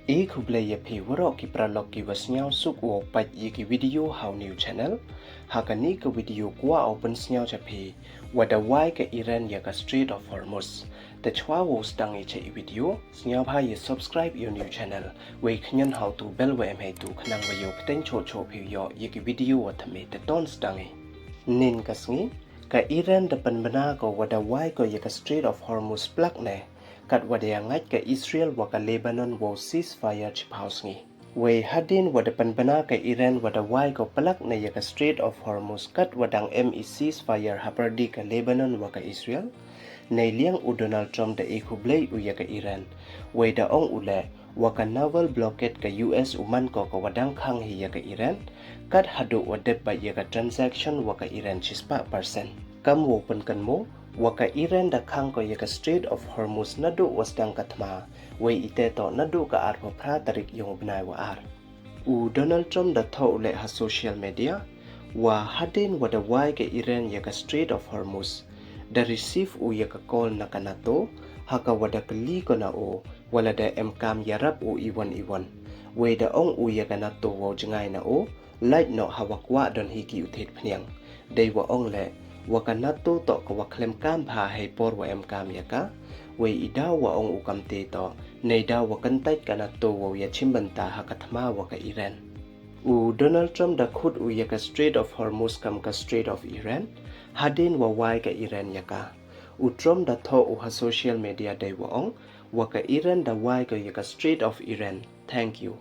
Kuble ye pi warok ki pralok ki wasnyaw suk wo pat ye ki video how new channel hakani ka video kwa open snyaw cha pi wada wai ka Iran ya ka Strait of Hormuz the chwa wo stang ye cha video snyaw bha ye subscribe your new channel we knyan how to bell we mai tu khnang wa yo pten cho cho pi yo ye ki video wa thame te ton stang e nin ka sngi ka Iran da pan bana ko wada wai ko ye ka Strait of Hormuz plak ne kat wada ngat ka Isreal wa ka Lebanon wo ceasefire chip house ngi we hadin wada panbana ka Iran wada wai ko palak na ya ka Strait of Hormuz kat wadang ceasefire haperdi ka Lebanon wa ka Israel nay liang u Donald Trump da ikublay u ya ka Iran we da ong ule wa ka naval blockade ka US uman ko ka wadang Khang hi ya ka Iran kat hadu wadep ba ya ka transaction wa ka Iran chispa percent kam wo pen kan mo waka Iran da Khang ko yaka Strait of Hormuz nadu wasdang katma we ite to nadu ka arpa pra tarik yung bnai wa ar u Donald Trump da tho ule ha social media wa hadin wada wai ka Iran yaka Strait of Hormuz da receive u yaka call na kanato haka wada kli ko na o wala da emkam yarap u iwan we da ong u yaka nato wo jngai na o light no hawakwa don hiki uthet phniang dei wa ong le wakanato to ko waklem kam pha hei por wa em kam yaka we ida wa ong ukam te to neida wa kantai kanato wo ya chimbanta hakathma wa ka Iran u Donald Trump da khut u yaka Strait of Hormuz kam ka Strait of Iran hadin wa wai ka Iran yaka u Trump da tho u ha social media dai wa ong wa ka Iran da wai ka yaka Strait of Iran thank you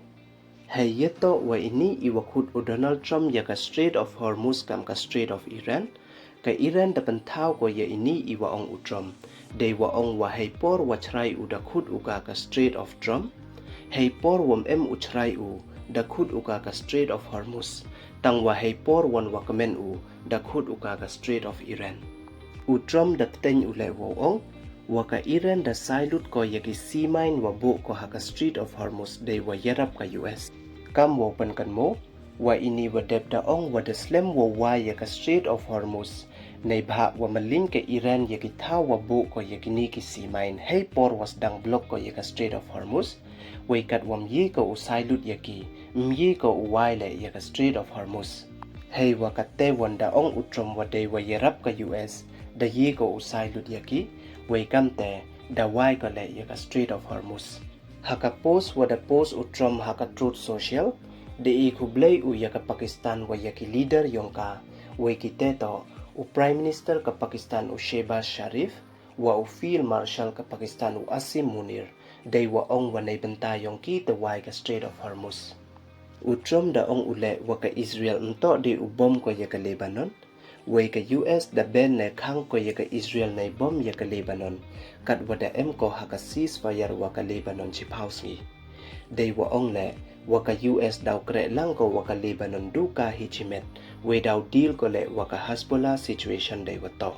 hei yeto wa ini I wa khut u Donald Trump yaka Strait of Hormuz kam ka Strait of Iran ka Iran da pantau ko ya ini iwa ong utrom dei wa ong wa hei por wa chrai u da khut u ka Strait of Trump hei por wom em u chrai u da khut u ka Strait of Hormuz tang wa hei por won wa kamen u da khut u ka Strait of Iran u Trump da teng u le wo ong wa ka Iran da sailut ko ya ki simain wa bu ko ha ka Strait of Hormuz dei wa yarap ka US kam wo pan kan mo wa ini wa dep da ong wa da slem wa wa ya ka Strait of Hormuz nei bha wa malin ke Iran ya ki tha wa bu ko ya ki ni ki simain hei por was dang block ko ya ka Strait of Hormuz we kat wam yi ko usai lut ya ki yi ko uwai le ya ka Strait of Hormuz hei wa ka te wan da ong utrom wa dei wa yarap ka US da yi ko usai lut ya ki we kam te da wai ko le ya ka Strait of Hormuz haka post wa da post utrom haka truth social de ikublay u ya ka Pakistan wa ya ki leader yongka we ki te to u Prime Minister ka Pakistan u Shehbaz Sharif wa u Field Marshal ka Pakistan u Asim Munir dei wa ong wa nei banta yong ki te wai ka Strait of Hormuz u Trump da ong ule wa ka Israel nto de u bom ko ya ka Lebanon we ka US da ben ne Khang ko ya ka Israel nei bom ya ka Lebanon kat wa da em ko ha ka ceasefire wa ka Lebanon chip house ni dei wa ong le wa ka US daw kre lang ko wa ka Lebanon du ka hichimet we daw deal ko le wa ka Hezbollah situation dei wa to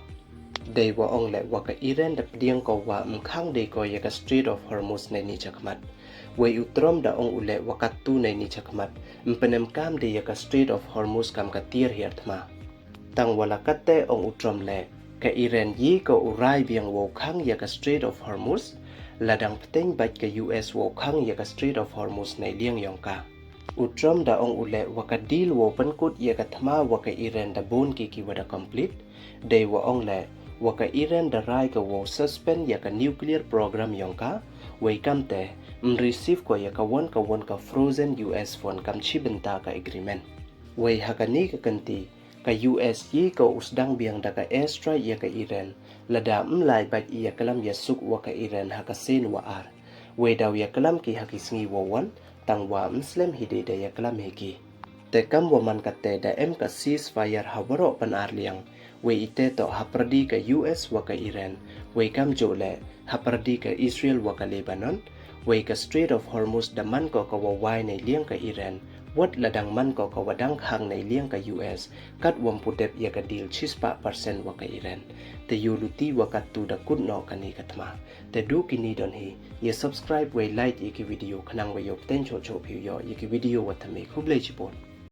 dei wa ong le wa ka Iran da pdiang ko wa mkhang dei ko ya ka Strait of Hormuz nei ni chakmat we utrom da ong ule wa ka tu nei ni chakmat mpenem kam de ya ka Strait of Hormuz kam ka tir hiartma tang wala katte ong utrom le ka Iran yi ko urai biang wo khang ya ka Strait of Hormuz ladang peteng bat ke US wo Khang ya ka Strait of Hormuz nei liang yong ka utrom da ong ule wa ka deal wo pankut ya ka thma wa ka Iran da bon ki wada complete dei wa ong le wa ka Iran da rai ka wo suspend ya ka nuclear program yong ka we kam te receive ko ya ka won ka frozen US phone kam chi benta ka agreement we ha ka ni ka kanti ka US yi ko usdang biang da ka airstrike ya ka Iran lada mlai bat iya kalam ya suk wa ka Iran ha ka sen wa ar we daw ya kalam ki ha ki sngi wo wan tang wa muslim hide da ya kalam heki te kam wa man ka te da em ka ceasefire ha waro pan ar liang we ite to ha perdi ka US wa ka Iran we kam jo le ha perdi ka Israel wa ka Lebanon we ka Strait of Hormuz da man ko ka wa wai nei liang ka Iran wat ladang man ko ka wadang Khang nei liang ka US kat wam pudep ya ka deal chispa percent wa ka Iran te yuluti wa ka tu da kut no kani katma te du kini don hi ye subscribe we like ye ki video khnang we yo ten cho cho phi yo ye ki video wa thame khublei chipon